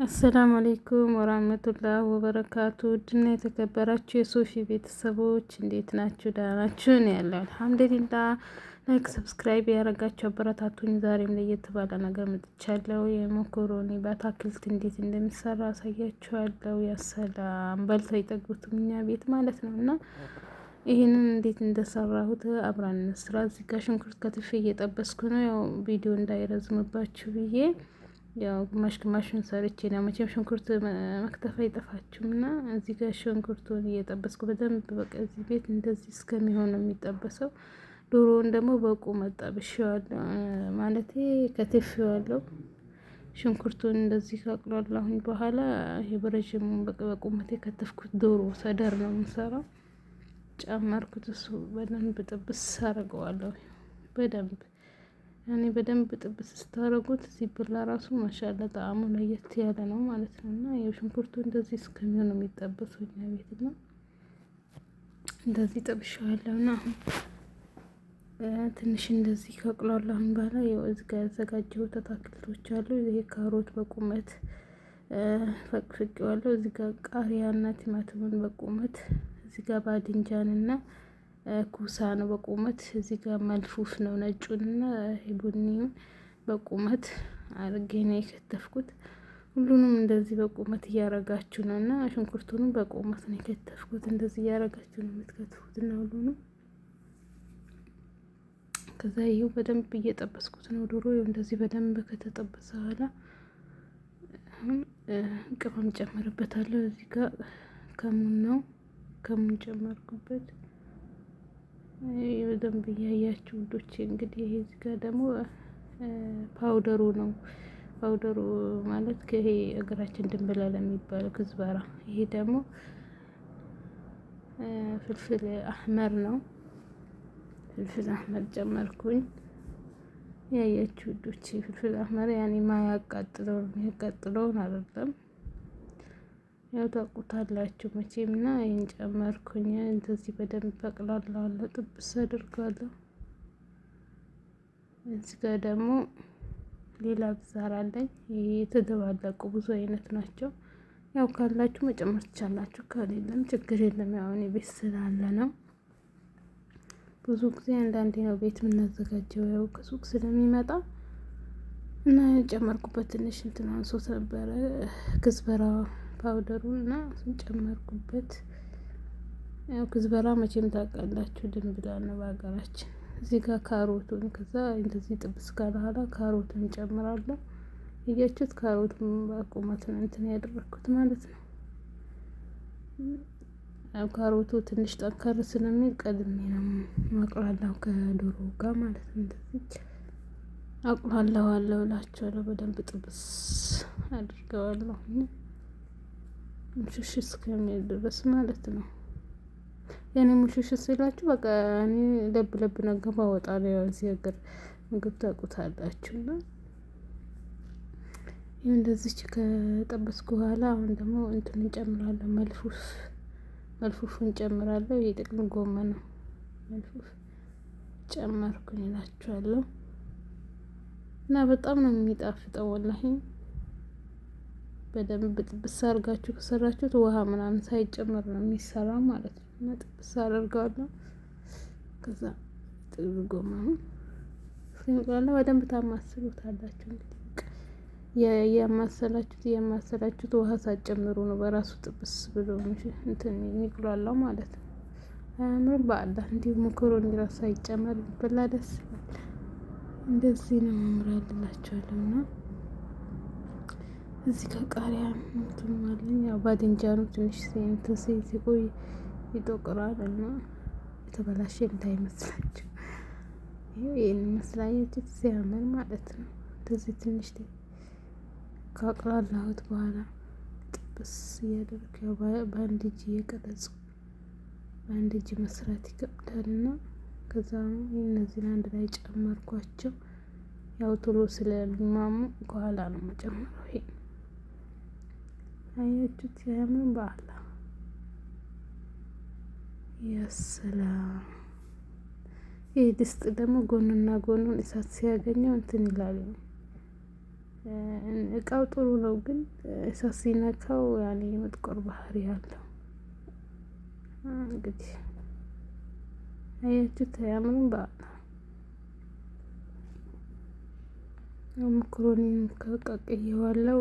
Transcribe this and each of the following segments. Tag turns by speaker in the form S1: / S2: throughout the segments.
S1: አሰላሙ አሌይኩም ወራህመቱላህ ወበረካቱ። ውድና የተከበራችሁ የሶፊ ቤተሰቦች እንዴት ናችሁ? ደህና ናችሁ? እኔ ያለው አልሐምዱሊላህ። ላይክ ሰብስክራይብ ያደረጋችሁ አበረታቱኝ። ዛሬም ለየት ባለ ነገር መጥቻለሁ። የመኮሮኒ በአታክልት እንዴት እንደሚሰራ አሳያችኋለሁ። ያሰላም በልተው አይጠግቡትም እኛ ቤት ማለት ነው። እና ይህንን እንዴት እንደሰራሁት አብራን እንስራ። እዚህ ጋር ሽንኩርት ከትፌ እየጠበስኩ ነው። ያው ቪዲዮ እንዳይረዝምባችሁ ብዬ ያው ግማሽ ግማሹን ሰርቼ ነው። መቼም ሽንኩርት መክተፍ አይጠፋችሁም እና እዚህ ጋር ሽንኩርቱን እየጠበስኩ በደንብ በቃ እዚህ ቤት እንደዚህ እስከሚሆን ነው የሚጠበሰው። ዶሮውን ደግሞ በቁመት ጠብሼዋለሁ ማለቴ ከትፌዋለሁ። ሽንኩርቱን እንደዚህ ካቅሏላሁኝ በኋላ ይሄ በረዥሙ በቁመት የከተፍኩት ዶሮ ሰደር ነው የምሰራው። ጨመርኩት። እሱ በደንብ ጥብስ አደርገዋለሁ በደንብ በደንብ ጥብስ ስታረጉት ሲበላ ራሱ ማሻአላ ጣዕሙ ለየት ያለ ነው ማለት ነው። እና ያው ሽንኩርቱ እንደዚህ እስከሚሆን ነው የሚጠበሰው እኛ ቤት እና እንደዚህ ጠብሼዋለሁ። እና አሁን ትንሽ እንደዚህ ከቅሏላሁኝ በኋላ ያው እዚህ ጋር ያዘጋጀሁት አትክልቶች አሉ። ይሄ ካሮት በቁመት ፈቅፍቄዋለሁ። እዚህ ጋር ቃሪያና ቲማቲሙን በቁመት፣ እዚህ ጋር ባድንጃንና ኩሳ ነው በቁመት፣ እዚህ ጋር መልፉፍ ነው ነጩንና ቡኒውን በቁመት አድርጌ ነው የከተፍኩት። ሁሉንም እንደዚህ በቁመት እያረጋችሁ ነው እና ሽንኩርቱንም በቁመት ነው የከተፍኩት። እንደዚህ እያረጋችሁ ነው የምትከትፉት እና ሁሉንም ከዛ ይሄው በደንብ እየጠበስኩት ነው። ዶሮ እንደዚህ በደንብ ከተጠበሰ በኋላ ቅመም ጨምርበታለሁ። እዚህ ጋር ከሙን ነው ከሙን ጨመርኩበት። በደንብ እያያችሁ ውዶቼ እንግዲህ ይሄ እዚህ ጋር ደግሞ ፓውደሩ ነው። ፓውደሩ ማለት ከይሄ እግራችን ድንብላል የሚባለው ክዝበራ። ይሄ ደግሞ ፍልፍል አህመር ነው። ፍልፍል አህመር ጨመርኩኝ። ያያችሁ ውዶቼ ፍልፍል አህመር ያኔ የሚያቃጥለውን አይደለም። ያው ታውቁታላችሁ መቼም እና ይሄን ጨመርኩኝ። እንደዚህ በደንብ በቅላለሁ፣ ጥብስ አድርጋለሁ። እዚህ ጋር ደግሞ ሌላ ብዛር አለኝ። ይሄ የተደባለቁ ብዙ አይነት ናቸው። ያው ካላችሁ መጨመር ትችላላችሁ፣ ከሌለም ችግር የለም። ያው እኔ ቤት ስላለ ነው። ብዙ ጊዜ አንዳንዴ ነው ቤት የምናዘጋጀው ያው ከሱቅ ስለሚመጣ እና ጨመርኩበት። ትንሽ እንትን አንሶት ነበረ ክዝበራ ፓውደሩን እና እሱን ጨመርኩበት። ያው ክዝበራ መቼም ታውቃላችሁ ድንብላል ነው በሀገራችን። እዚህ ጋር ካሮቱን ከዛ እንደዚህ ጥብስ ካላላ ካሮቱን ጨምራለሁ። እያችሁት ካሮቱን በቁመት ነው እንትን ያደረኩት ማለት ነው። ያው ካሮቱ ትንሽ ጠንከር ስለሚል ቀድሜ ነው ማቅላላው ከዶሮ ጋር ማለት ነው። እንደዚህ አቁላለዋለሁ እላችኋለሁ። በደንብ ጥብስ አድርገዋለሁ ሙሽሽ እስከሚል ድረስ ማለት ነው። ያኔ ሙሽሽ ስላችሁ በቃ እኔ ለብ ለብ ነገር ባወጣ ነው። ያው እዚህ ሀገር ምግብ ታውቁታላችሁና ይሄን እንደዚህ ከጠበስኩ በኋላ አሁን ደግሞ እንትን እንጨምራለሁ። መልፉፍን እንጨምራለሁ። ይሄ ጥቅል ጎመን ነው። መልፉፍ ጨመርኩኝ እላችኋለሁ። እና በጣም ነው የሚጣፍጠው ወላሂ። በደንብ ጥብስ አድርጋችሁ ከሰራችሁት ውሃ ምናምን ሳይጨመር ነው የሚሰራው ማለት ነው። እና ጥብስ አደርጋለሁ። ከዛ ጥቅል ጎመኑ ሲንቃላ በደንብ ታማስሉታላችሁ። እንግዲህ ያማሰላችሁት ውሃ ሳትጨምሩ ነው በራሱ ጥብስ ብሎ እንትን የሚቁላላው ማለት ነው። አያምርም? በአላህ እንዲሁ መኮሮኒ ራሱ ሳይጨመር ቢበላ ደስ ይላል። እንደዚህ ነው ማምራላችኋለሁ። እና እዚህ ጋር ቃሪያ እንትን አለኝ። ያው ባድንጃኑ ትንሽ ሲቆይ ይጠቁራል እና የተበላሸ እንዳይመስላችሁ። ይሄን መስላየት ሲያምር ማለት ነው። እንደዚህ ትንሽ ካቅላላሁት በኋላ ጥብስ እያደረኩ ያው በአንድ እጅ እየቀረጹ በአንድ እጅ መስራት ይከብዳልና ከዛ እነዚህን አንድ ላይ ጨመርኳቸው። ያው ቶሎ ስለሚማሙ ከኋላ ነው መጨመረው። ይሄ አያችሁት ሲያምር በአላህ ያሰላም። ይሄ ድስት ደግሞ ጎንና ጎኑን እሳት ሲያገኘው እንትን ይላል እቃው ጥሩ ነው፣ ግን እሳት ሲነካው ያኔ የመጥቆር ባህሪ አለው። እንግዲህ አያችሁት አያምርም? መኮረኒን ከቀቅየዋለሁ።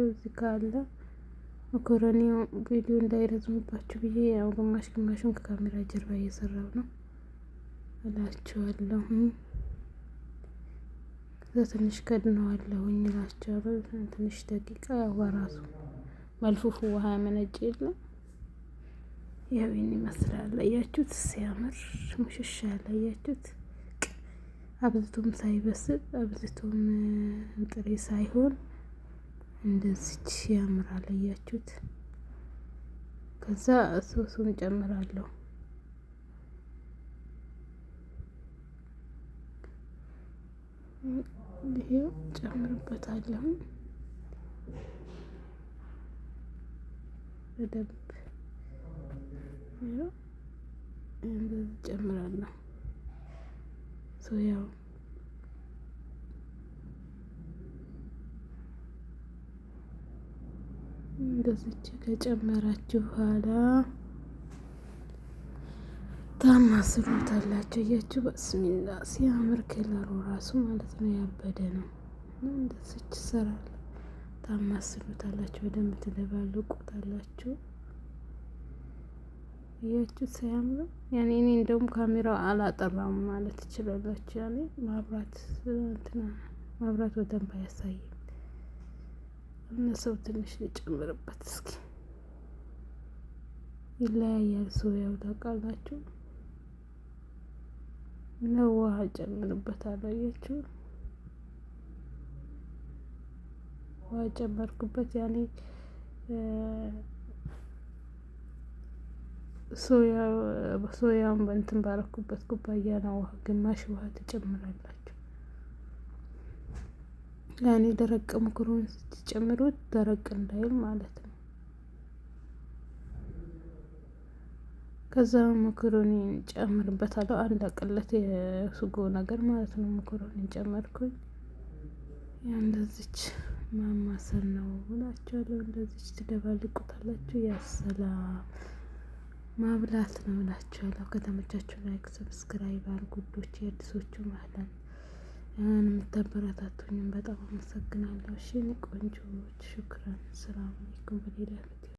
S1: እዚህ ካለ መኮረኒው ቪዲዮ እንዳይረዝምባችሁ ብዬ ያው ግማሽ ግማሹን ከካሜራ ጀርባ እየሰራው ነው እላችኋለሁ። ከዛ ትንሽ ከድነዋለሁኝ እላችኋለሁ። ትንሽ ደቂቃ ያው በራሱ መልፉፉ ውሃ ያመነጭ የለም። ያው ይሄን ይመስላል። አያችሁት ሲያምር ሙሽሽ ያለ አያችሁት። አብዝቶም ሳይበስል አብዝቶም ጥሬ ሳይሆን እንደዚች ያምራል። አያችሁት። ከዛ ሶሱን ጨምራለሁ። ይሄው ጨምርበታለሁ በደንብ ይሄው እንደዚህ ጨምራለሁ። ሶያው እንደዚች ከጨመራችሁ በኋላ ታማስሉታላችሁ። እያችሁ በስሚላ ሲያምር ከለሩ ራሱ ማለት ነው ያበደ ነው። እንደዚች ይሰራል። ታማስሉታላችሁ፣ በደንብ ትደባልቁታላችሁ። እያችሁ ሲያምር ያኔ እኔ እንደውም ካሜራው አላጠራም ማለት ትችላላችሁ። ያኔ ማብራት በደንብ አያሳይም። እነሰው ትንሽ ልጨምርበት እስኪ። ይለያያል። ሶያው ታውቃላችሁ። ነው ውሃ ጨምርበታለሁ። አያችሁ ውሃ ጨመርኩበት። ያኔ ሶያውን በእንትን ባረኩበት ኩባያ ነው ውሃ፣ ግማሽ ውሃ ትጨምራላችሁ። ያኔ ደረቅ መኮረኒ ስትጨምሩት ደረቅ እንዳይል ማለት ነው። ከዛ መኮረኒ ጨምርበታለሁ። አንድ አቅለት የሱጎ ነገር ማለት ነው። መኮረኒ ጨመርኩኝ። ያ እንደዚች ማማሰል ነው እላችኋለሁ። እንደዚች ትደባልቁታላችሁ። ያሰላም ማብላት ነው እላችኋለሁ። ከተመቻችሁ ላይክ ሰብስክራይብ አድርጉ ውዶቼ። የአዲሶቹ ማህለን የምታበረታቱኝም በጣም አመሰግናለሁ። እሺ ቆንጆዎች፣ ሹክራን። ሰላም አለይኩም። በሌላ